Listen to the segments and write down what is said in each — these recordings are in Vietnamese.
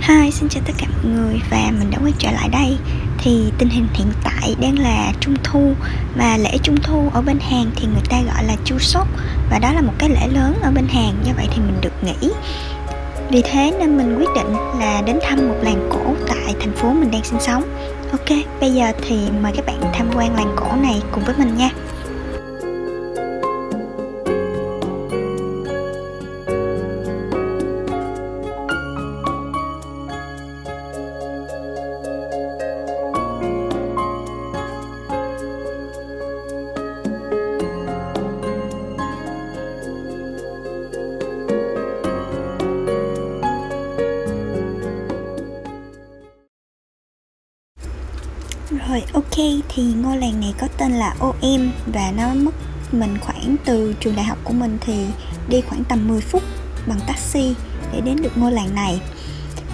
Hi, xin chào tất cả mọi người và mình đã quay trở lại đây. Thì tình hình hiện tại đang là Trung Thu, và lễ Trung Thu ở bên Hàn thì người ta gọi là Chuseok, và đó là một cái lễ lớn ở bên Hàn, do vậy thì mình được nghỉ. Vì thế nên mình quyết định là đến thăm một làng cổ tại thành phố mình đang sinh sống. Ok, bây giờ thì mời các bạn tham quan làng cổ này cùng với mình nha. Rồi, ok, thì ngôi làng này có tên là OM và nó mất mình khoảng từ trường đại học của mình thì đi khoảng tầm 10 phút bằng taxi để đến được ngôi làng này.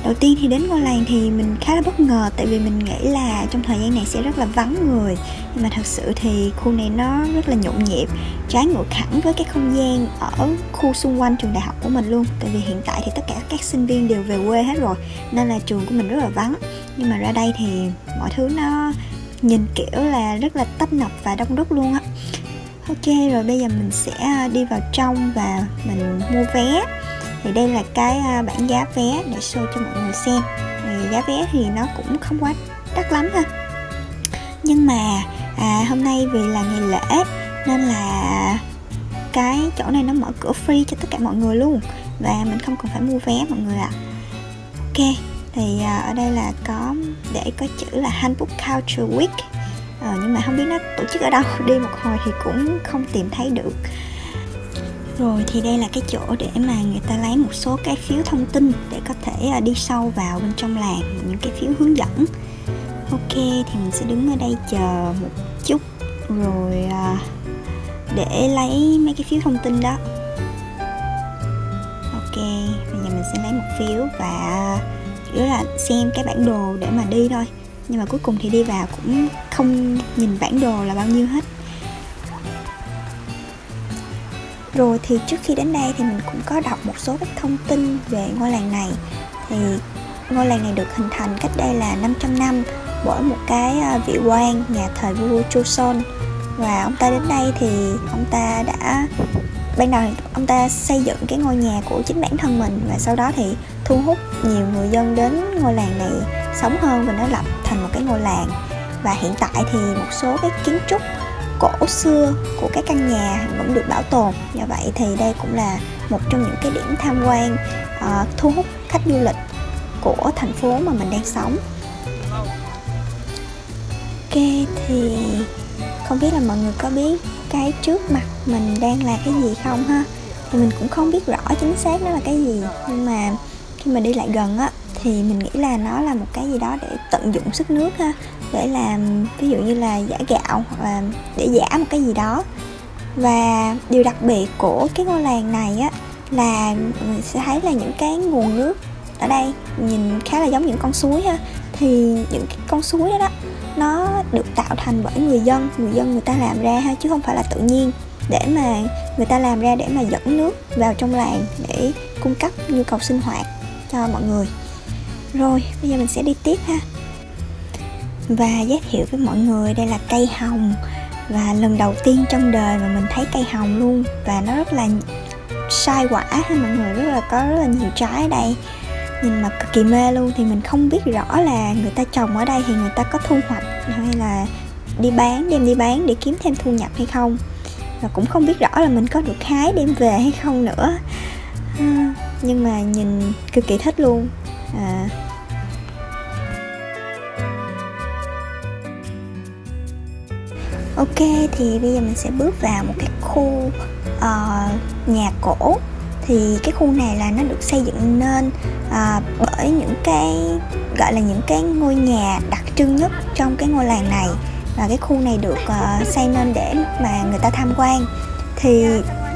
Đầu tiên thì đến ngôi làng thì mình khá là bất ngờ, tại vì mình nghĩ là trong thời gian này sẽ rất là vắng người, nhưng mà thật sự thì khu này nó rất là nhộn nhịp, trái ngược hẳn với cái không gian ở khu xung quanh trường đại học của mình luôn. Tại vì hiện tại thì tất cả các sinh viên đều về quê hết rồi, nên là trường của mình rất là vắng. Nhưng mà ra đây thì mọi thứ nó nhìn kiểu là rất là tấp nập và đông đúc luôn á. Ok, rồi bây giờ mình sẽ đi vào trong và mình mua vé. Thì đây là cái bảng giá vé để show cho mọi người xem. Thì giá vé thì nó cũng không quá đắt lắm ha. Nhưng mà hôm nay vì là ngày lễ nên là cái chỗ này nó mở cửa free cho tất cả mọi người luôn, và mình không cần phải mua vé mọi người ạ. Ok, thì ở đây là có để có chữ là Hanbok Culture Week, nhưng mà không biết nó tổ chức ở đâu, đi một hồi thì cũng không tìm thấy được. Rồi thì đây là cái chỗ để mà người ta lấy một số cái phiếu thông tin để có thể đi sâu vào bên trong làng, những cái phiếu hướng dẫn. Ok, thì mình sẽ đứng ở đây chờ một chút rồi để lấy mấy cái phiếu thông tin đó. Ok, bây giờ mình sẽ lấy một phiếu và chủ yếu là xem cái bản đồ để mà đi thôi. Nhưng mà cuối cùng thì đi vào cũng không nhìn bản đồ là bao nhiêu hết. Rồi thì trước khi đến đây thì mình cũng có đọc một số các thông tin về ngôi làng này. Thì ngôi làng này được hình thành cách đây là 500 năm bởi một cái vị quan nhà thời vua Joseon. Và ông ta đến đây thì ông ta đã ban đầu ông ta xây dựng cái ngôi nhà của chính bản thân mình, và sau đó thì thu hút nhiều người dân đến ngôi làng này sống hơn, và nó lập thành một cái ngôi làng. Và hiện tại thì một số cái kiến trúc cổ xưa của các căn nhà vẫn được bảo tồn. Do vậy thì đây cũng là một trong những cái điểm tham quan thu hút khách du lịch của thành phố mà mình đang sống. Ok, thì không biết là mọi người có biết cái trước mặt mình đang là cái gì không ha? Thì mình cũng không biết rõ chính xác nó là cái gì, nhưng mà khi mà đi lại gần á thì mình nghĩ là nó là một cái gì đó để tận dụng sức nước ha, để làm ví dụ như là giã gạo hoặc là để giã một cái gì đó. Và điều đặc biệt của cái ngôi làng này á là mình sẽ thấy là những cái nguồn nước ở đây nhìn khá là giống những con suối ha. Thì những cái con suối đó nó được tạo thành bởi người dân người ta làm ra ha, chứ không phải là tự nhiên, để mà người ta làm ra để mà dẫn nước vào trong làng để cung cấp nhu cầu sinh hoạt cho mọi người. Rồi bây giờ mình sẽ đi tiếp ha, và giới thiệu với mọi người đây là cây hồng. Và lần đầu tiên trong đời mà mình thấy cây hồng luôn, và nó rất là sai quả ha mọi người, có rất là nhiều trái ở đây, nhìn mà cực kỳ mê luôn. Thì mình không biết rõ là người ta trồng ở đây thì người ta có thu hoạch hay là đem đi bán để kiếm thêm thu nhập hay không, và cũng không biết rõ là mình có được hái đem về hay không nữa. Nhưng mà nhìn cực kỳ thích luôn. Ok, thì bây giờ mình sẽ bước vào một cái khu nhà cổ. Thì cái khu này là nó được xây dựng nên bởi những cái gọi là những cái ngôi nhà đặc trưng nhất trong cái ngôi làng này. Và cái khu này được xây nên để mà người ta tham quan. Thì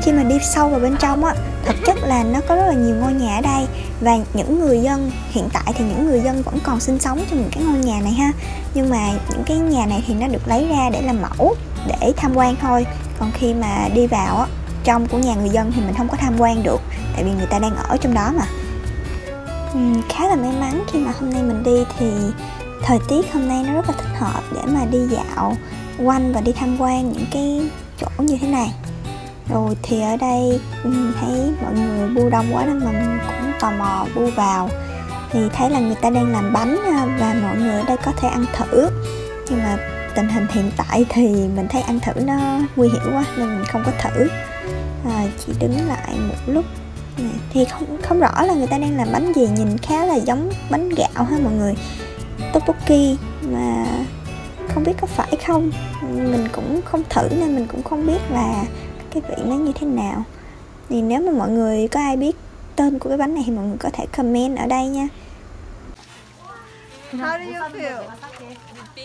khi mà đi sâu vào bên trong á, thực chất là nó có rất là nhiều ngôi nhà ở đây. Và những người dân hiện tại thì những người dân vẫn còn sinh sống trong những cái ngôi nhà này ha. Nhưng mà những cái nhà này thì nó được lấy ra để làm mẫu, để tham quan thôi. Còn khi mà đi vào á, trong của nhà người dân thì mình không có tham quan được, tại vì người ta đang ở trong đó mà. Khá là may mắn khi mà hôm nay mình đi thì thời tiết hôm nay nó rất là thích hợp để mà đi dạo quanh và đi tham quan những cái chỗ như thế này. Rồi thì ở đây thấy mọi người bu đông quá nên mình cũng tò mò bu vào, thì thấy là người ta đang làm bánh và mọi người ở đây có thể ăn thử. Nhưng mà tình hình hiện tại thì mình thấy ăn thử nó nguy hiểm quá nên mình không có thử, chỉ đứng lại một lúc. Thì không rõ là người ta đang làm bánh gì, nhìn khá là giống bánh gạo ha mọi người, tteokbokki, mà không biết có phải không. Mình cũng không thử nên mình cũng không biết là cái vị nó như thế nào. Thì nếu mà mọi người có ai biết tên của cái bánh này thì mọi người có thể comment ở đây nha. How do you feel?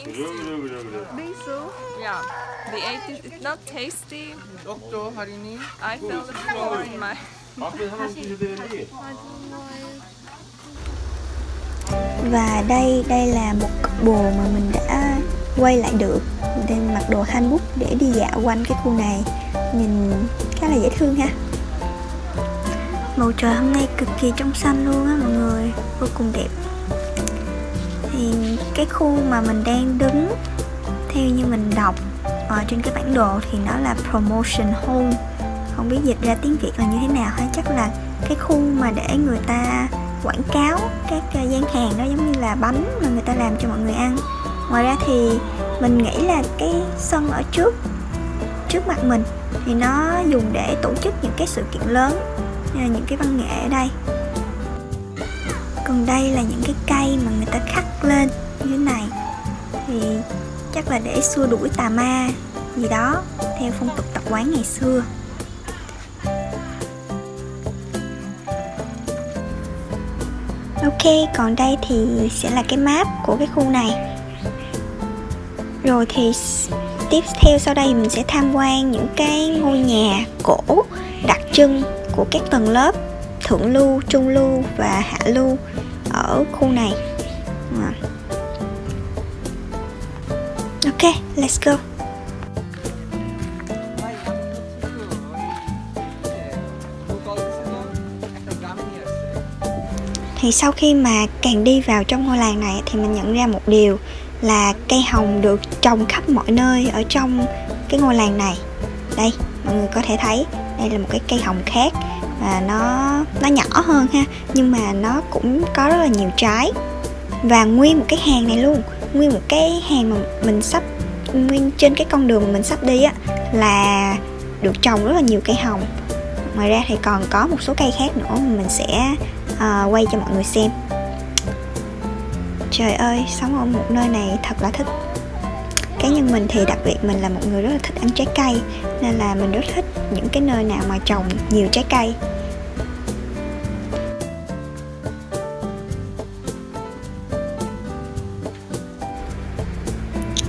그래. Bingsu? Yeah, the ate it's not tasty. 떡도 할인이? I felt the flavor in my. 앞에 사람 주셔야 되는데. Và đây là một cục bồ mà mình đã quay lại được. Mình đang mặc đồ hanbok để đi dạo quanh cái khu này, nhìn khá là dễ thương ha. Bầu trời hôm nay cực kỳ trong xanh luôn á mọi người, vô cùng đẹp. Thì cái khu mà mình đang đứng, theo như mình đọc ở trên cái bản đồ thì nó là promotion hall. Không biết dịch ra tiếng Việt là như thế nào ha, chắc là cái khu mà để người ta quảng cáo các gian hàng đó, giống như là bánh mà người ta làm cho mọi người ăn. Ngoài ra thì mình nghĩ là cái sân ở trước mặt mình thì nó dùng để tổ chức những cái sự kiện lớn, những cái văn nghệ ở đây. Còn đây là những cái cây mà người ta khắc lên như thế này, thì chắc là để xua đuổi tà ma gì đó theo phong tục tập quán ngày xưa. Ok, còn đây thì sẽ là cái map của cái khu này. Rồi thì tiếp theo sau đây mình sẽ tham quan những cái ngôi nhà cổ đặc trưng của các tầng lớp thượng lưu, trung lưu và hạ lưu ở khu này. Ok, let's go. Thì sau khi mà càng đi vào trong ngôi làng này thì mình nhận ra một điều là cây hồng được trồng khắp mọi nơi ở trong cái ngôi làng này. Đây, mọi người có thể thấy đây là một cái cây hồng khác, và nó nhỏ hơn ha, nhưng mà nó cũng có rất là nhiều trái. Và nguyên một cái hàng này luôn, nguyên một cái hàng mà mình sắp, nguyên trên cái con đường mà mình sắp đi á, là được trồng rất là nhiều cây hồng. Ngoài ra thì còn có một số cây khác nữa mà mình sẽ quay cho mọi người xem. Trời ơi, sống ở một nơi này thật là thích. Cá nhân mình thì đặc biệt mình là một người rất là thích ăn trái cây, nên là mình rất thích những cái nơi nào mà trồng nhiều trái cây.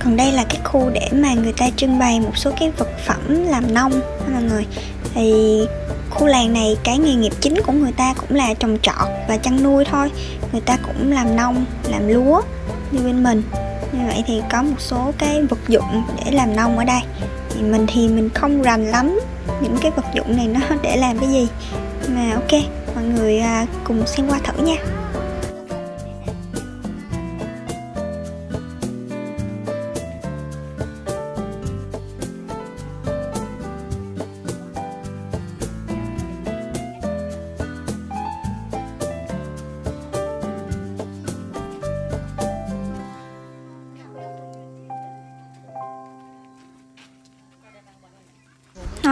Còn đây là cái khu để mà người ta trưng bày một số cái vật phẩm làm nông mọi người. Thì khu làng này cái nghề nghiệp chính của người ta cũng là trồng trọt và chăn nuôi thôi. Người ta cũng làm nông, làm lúa như bên mình. Như vậy thì có một số cái vật dụng để làm nông ở đây. Thì mình không rành lắm những cái vật dụng này nó để làm cái gì. Mà ok, mọi người cùng xem qua thử nha.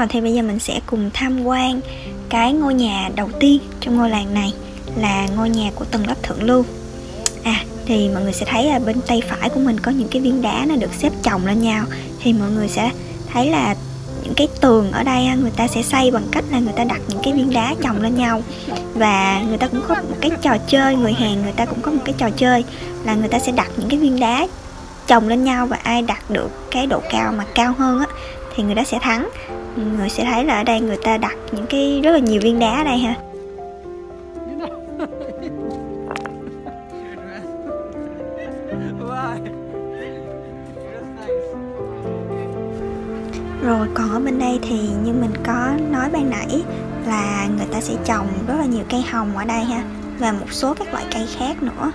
Thì bây giờ mình sẽ cùng tham quan cái ngôi nhà đầu tiên trong ngôi làng này, là ngôi nhà của tầng lớp thượng lưu. Thì mọi người sẽ thấy là bên tay phải của mình có những cái viên đá nó được xếp chồng lên nhau. Thì mọi người sẽ thấy là những cái tường ở đây người ta sẽ xây bằng cách là người ta đặt những cái viên đá chồng lên nhau. Và người ta cũng có một cái trò chơi, người Hàn người ta cũng có một cái trò chơi là người ta sẽ đặt những cái viên đá chồng lên nhau, và ai đặt được cái độ cao mà cao hơn á thì người đó sẽ thắng. Người sẽ thấy là ở đây người ta đặt những cái rất là nhiều viên đá ở đây ha. Rồi còn ở bên đây thì như mình có nói ban nãy là người ta sẽ trồng rất là nhiều cây hồng ở đây ha, và một số các loại cây khác nữa.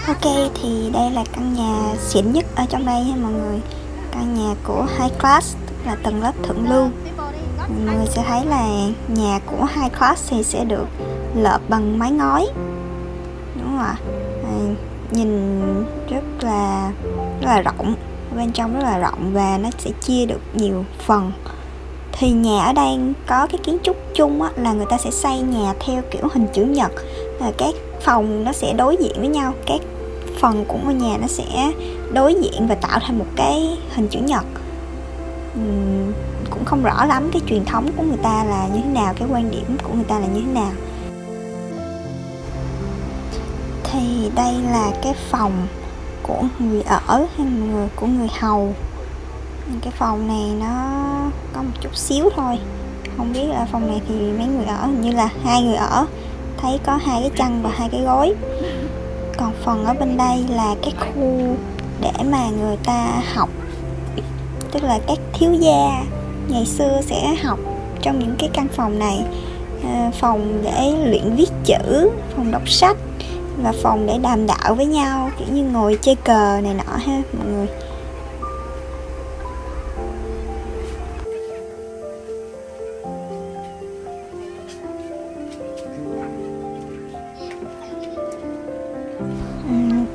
Ok, thì đây là căn nhà xịn nhất ở trong đây ha mọi người. Căn nhà của high class, tức là tầng lớp thượng lưu. Mọi người sẽ thấy là nhà của high class thì sẽ được lợp bằng mái ngói, đúng không ạ? Nhìn rất là rộng, bên trong rất là rộng và nó sẽ chia được nhiều phần. Thì nhà ở đây có cái kiến trúc chung á, là người ta sẽ xây nhà theo kiểu hình chữ nhật, là các phòng nó sẽ đối diện với nhau, các phần của ngôi nhà nó sẽ đối diện và tạo thành một cái hình chữ nhật. Cũng không rõ lắm cái truyền thống của người ta là như thế nào, cái quan điểm của người ta là như thế nào. Thì đây là cái phòng của người ở hay mọi người, của người hầu. Cái phòng này nó có một chút xíu thôi, không biết là phòng này thì mấy người ở, hình như là 2 người ở, thấy có 2 cái chăn và 2 cái gối. Còn phần ở bên đây là cái khu để mà người ta học, tức là các thiếu gia ngày xưa sẽ học trong những cái căn phòng này. Phòng để luyện viết chữ, phòng đọc sách và phòng để đàm đạo với nhau, kiểu như ngồi chơi cờ này nọ ha mọi người.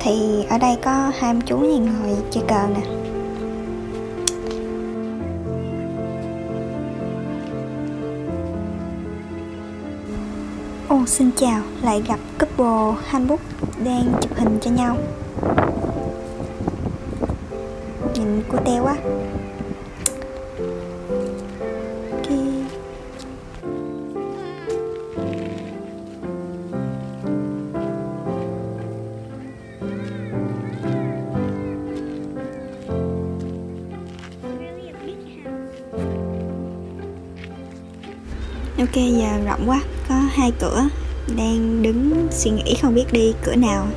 Thì ở đây có 2 chú này ngồi chơi cờ nè. Xin chào, lại gặp couple handbook đang chụp hình cho nhau. Nhìn cute quá. Ok, giờ rộng quá, có 2 cửa, đang đứng suy nghĩ không biết đi cửa nào.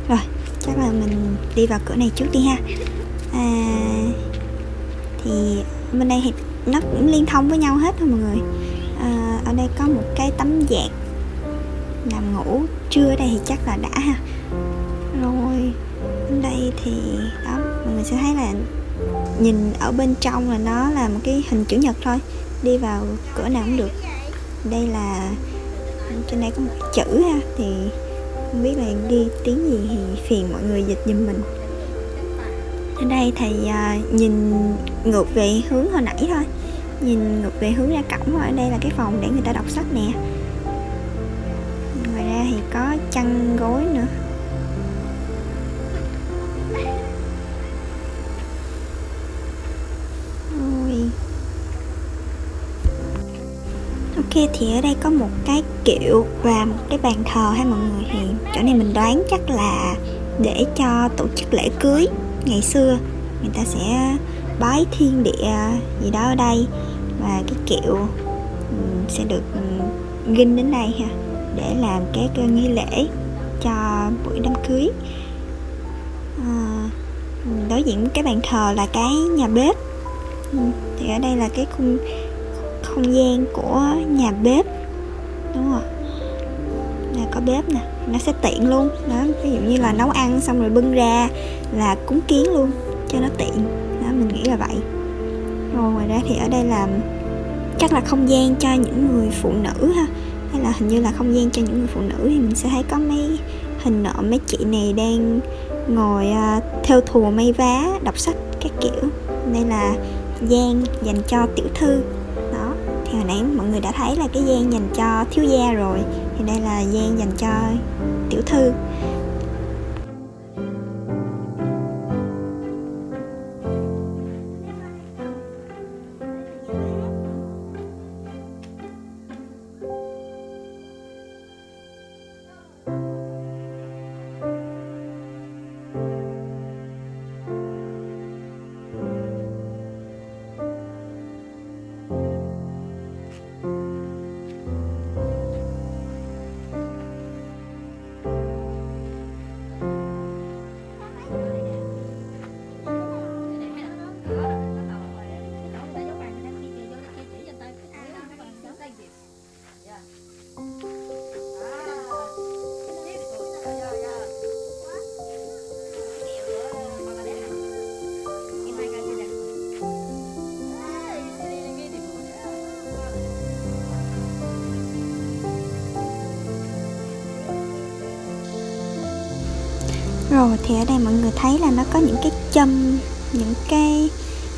Rồi, chắc là mình đi vào cửa này trước đi ha. Thì bên đây thì nó cũng liên thông với nhau hết thôi mọi người. Ở đây có một cái tấm dạt nằm ngủ trưa ở đây thì chắc là đã ha. Rồi bên đây thì đó, mọi người sẽ thấy là nhìn ở bên trong là nó là một cái hình chữ nhật thôi, đi vào cửa nào cũng được. Đây là trên đây có một chữ ha, thì không biết là ghi tiếng gì thì phiền mọi người dịch giùm mình. Ở đây thì nhìn ngược về hướng hồi nãy thôi, nhìn ngược về hướng ra cổng. Ở đây là cái phòng để người ta đọc sách nè. Ngoài ra thì có chăn gối nữa. Ok, thì ở đây có một cái kiệu và một cái bàn thờ ha mọi người. Thì chỗ này mình đoán chắc là để cho tổ chức lễ cưới ngày xưa, người ta sẽ bái thiên địa gì đó ở đây, và cái kiệu sẽ được ghim đến đây ha, để làm cái nghi lễ cho buổi đám cưới. Đối diện với cái bàn thờ là cái nhà bếp. Thì ở đây là cái không gian của nhà bếp, đúng rồi, là có bếp nè, nó sẽ tiện luôn đó. Ví dụ như là nấu ăn xong rồi bưng ra là cúng kiến luôn cho nó tiện đó, mình nghĩ là vậy. Rồi ngoài ra thì ở đây là chắc là không gian cho những người phụ nữ ha, hay là hình như là không gian cho những người phụ nữ. Thì mình sẽ thấy có mấy hình nợ mấy chị này đang ngồi thêu thùa may vá, đọc sách các kiểu. Đây là gian dành cho tiểu thư đó. Thì hồi nãy mọi người đã thấy là cái gian dành cho thiếu gia rồi, thì đây là gian dành cho tiểu thư. Rồi thì ở đây mọi người thấy là nó có những cái châm, những cái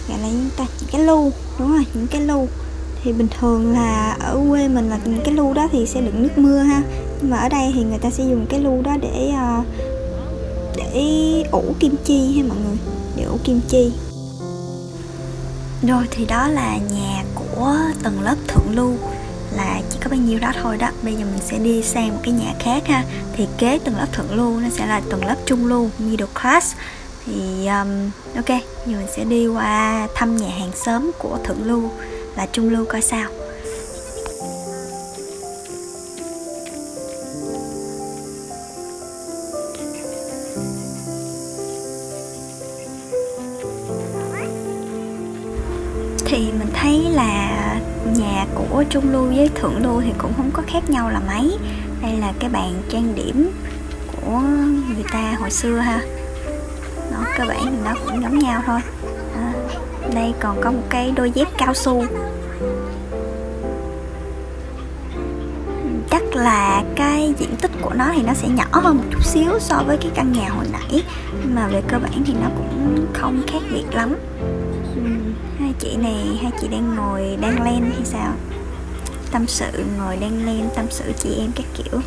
gọi là những cái lu, đúng rồi, những cái lu. Thì bình thường là ở quê mình là những cái lu đó thì sẽ đựng nước mưa ha, nhưng mà ở đây thì người ta sẽ dùng cái lu đó để ủ kim chi ha mọi người, để ủ kim chi. Rồi thì đó là nhà của tầng lớp thượng lưu, là chỉ có bao nhiêu đó thôi đó. Bây giờ mình sẽ đi sang một cái nhà khác ha. Thì kế tầng lớp thượng lưu nó sẽ là tầng lớp trung lưu, middle class. Thì ok, giờ mình sẽ đi qua thăm nhà hàng xóm của thượng lưu là trung lưu coi sao. Thì mình thấy là nhà của trung lưu với thượng lưu thì cũng không có khác nhau là mấy. Đây là cái bàn trang điểm của người ta hồi xưa ha. Nó cơ bản thì nó cũng giống nhau thôi. Đây còn có một cái đôi dép cao su. Chắc là cái diện tích của nó thì nó sẽ nhỏ hơn một chút xíu so với cái căn nhà hồi nãy, nhưng mà về cơ bản thì nó cũng không khác biệt lắm. Hai chị đang ngồi đang len hay sao, tâm sự, ngồi đang len tâm sự chị em các kiểu.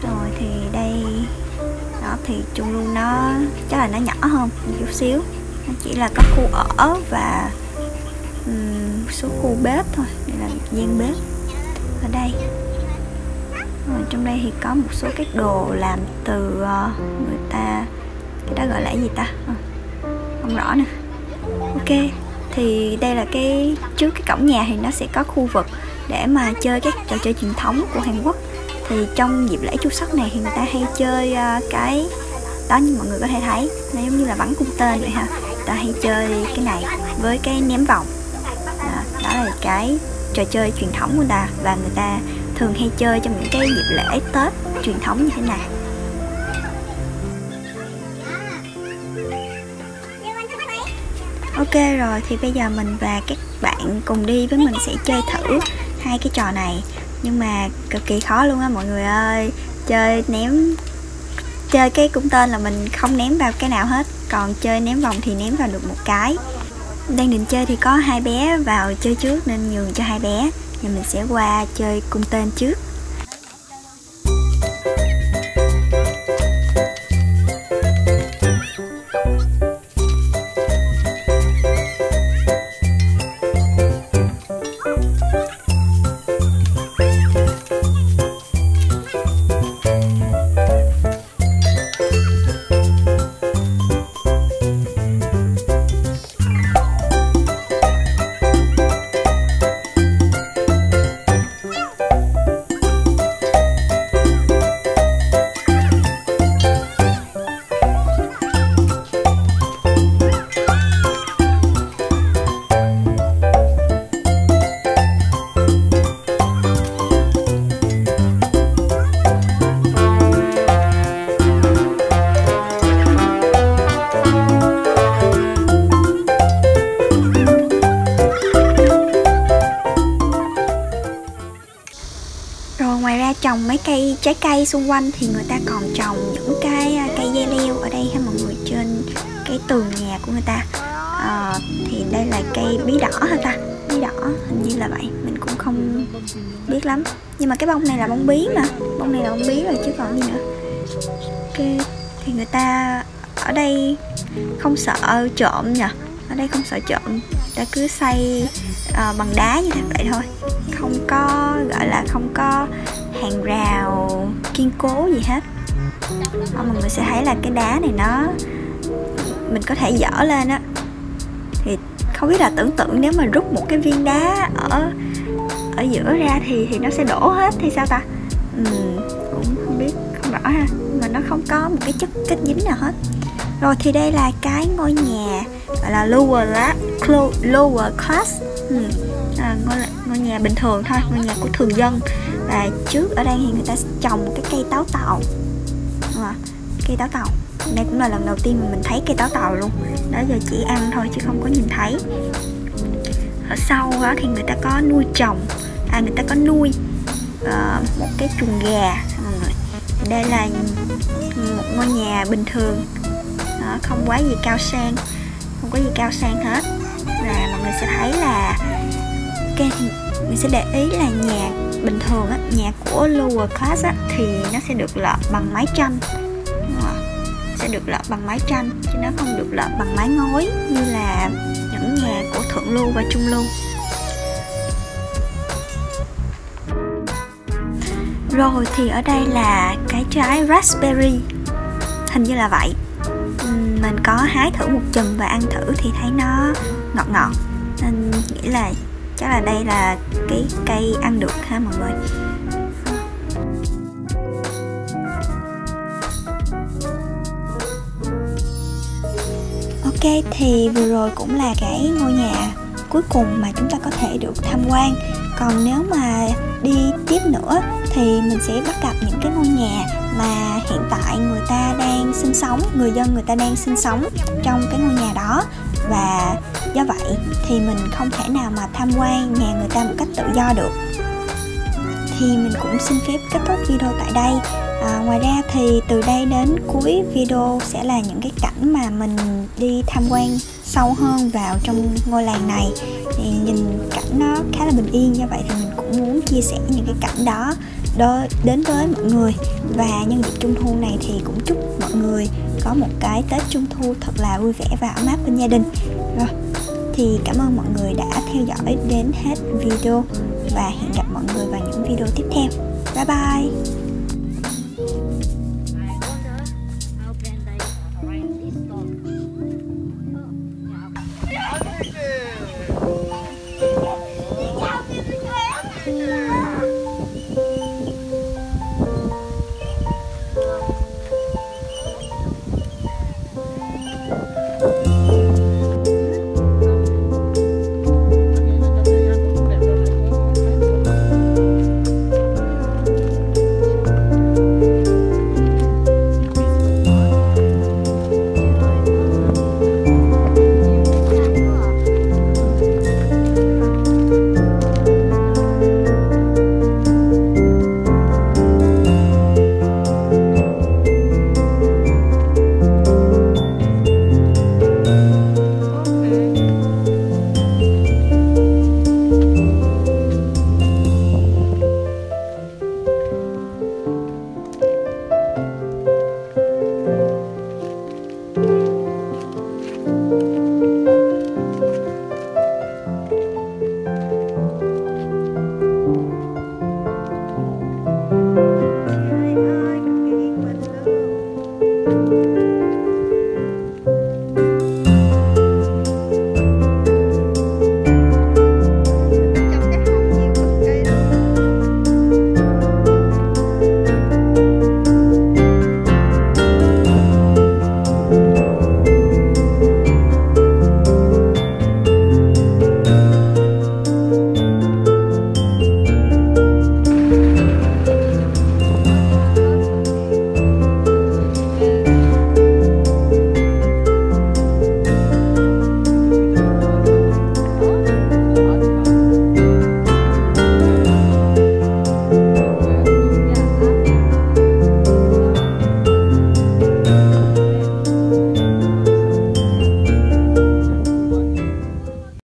Rồi thì đây đó, thì chung luôn nó chắc là nó nhỏ hơn một chút xíu, nó chỉ là có khu ở và một số khu bếp thôi. Đây là gian bếp ở đây. Rồi trong đây thì có một số các đồ làm từ người ta, cái đó gọi là gì ta, không rõ nè. Ok, thì đây là cái trước cái cổng nhà thì nó sẽ có khu vực để mà chơi các trò chơi truyền thống của Hàn Quốc. Thì trong dịp lễ Chu Sắc này thì người ta hay chơi cái đó, như mọi người có thể thấy nó giống như là bắn cung tên vậy ha. Người ta hay chơi cái này với cái ném vòng. Đó là cái trò chơi truyền thống của người ta, và người ta thường hay chơi trong những cái dịp lễ Tết truyền thống như thế này. Ok, rồi thì bây giờ mình và các bạn cùng đi với mình sẽ chơi thử hai cái trò này, nhưng mà cực kỳ khó luôn á mọi người ơi. Chơi cái cung tên là mình không ném vào cái nào hết, còn chơi ném vòng thì ném vào được một cái. Đang định chơi thì có hai bé vào chơi trước nên nhường cho hai bé, và mình sẽ qua chơi cung tên trước. Trồng mấy cây trái cây xung quanh thì người ta còn trồng những cái cây dây leo ở đây ha mọi người, trên cái tường nhà của người ta. Thì đây là cây bí đỏ hả ta, bí đỏ hình như là vậy, mình cũng không biết lắm, nhưng mà cái bông này là bông bí mà, bông này là bông bí rồi chứ còn gì nữa. Ok, thì người ta ở đây không sợ trộm nhỉ, ở đây không sợ trộm, người ta cứ xây bằng đá như thế vậy thôi, không có gọi là không có hàng rào kiên cố gì hết. Mọi người sẽ thấy là cái đá này nó mình có thể dỡ lên á, thì không biết là tưởng tượng nếu mà rút một cái viên đá ở giữa ra thì nó sẽ đổ hết hay sao ta, cũng không biết, không rõ ha, mà nó không có một cái chất kết dính nào hết. Rồi thì đây là cái ngôi nhà gọi là lower class, ngôi nhà bình thường thôi, ngôi nhà của thường dân. Và trước ở đây thì người ta trồng một cái cây táo tàu, cây táo tàu. Đây cũng là lần đầu tiên mà mình thấy cây táo tàu luôn, đó giờ chỉ ăn thôi chứ không có nhìn thấy. Ở sau đó thì người ta có nuôi trồng, người ta có nuôi một cái chuồng gà mọi người. đây là một ngôi nhà bình thường đó, không quá gì cao sang, không có gì cao sang hết. Và mọi người sẽ thấy là mình sẽ để ý là nhà bình thường á, nhà của lower class á, thì nó sẽ được lợp bằng mái tranh, sẽ được lợp bằng mái tranh chứ nó không được lợp bằng mái ngói như là những nhà của thượng lưu và trung lưu. Rồi thì ở đây là cái trái raspberry, hình như là vậy. Mình có hái thử một chùm và ăn thử thì thấy nó ngọt ngọt, nên nghĩ là chắc là đây là cái cây ăn được ha mọi người. Ok, thì vừa rồi cũng là cái ngôi nhà cuối cùng mà chúng ta có thể được tham quan. Còn nếu mà đi tiếp nữa thì mình sẽ bắt gặp những cái ngôi nhà mà hiện tại người ta đang sinh sống, người dân người ta đang sinh sống trong cái ngôi nhà đó. Và do vậy thì mình không thể nào mà tham quan nhà người ta một cách tự do được. Thì mình cũng xin phép kết thúc video tại đây. Ngoài ra thì từ đây đến cuối video sẽ là những cái cảnh mà mình đi tham quan sâu hơn vào trong ngôi làng này. Thì nhìn cảnh nó khá là bình yên, do vậy thì mình cũng muốn chia sẻ những cái cảnh đó đến với mọi người. Và nhân dịp Trung thu này thì cũng chúc mọi người có một cái Tết Trung thu thật là vui vẻ và ấm áp bên gia đình. Rồi, thì cảm ơn mọi người đã theo dõi đến hết video và hẹn gặp mọi người vào những video tiếp theo. Bye bye!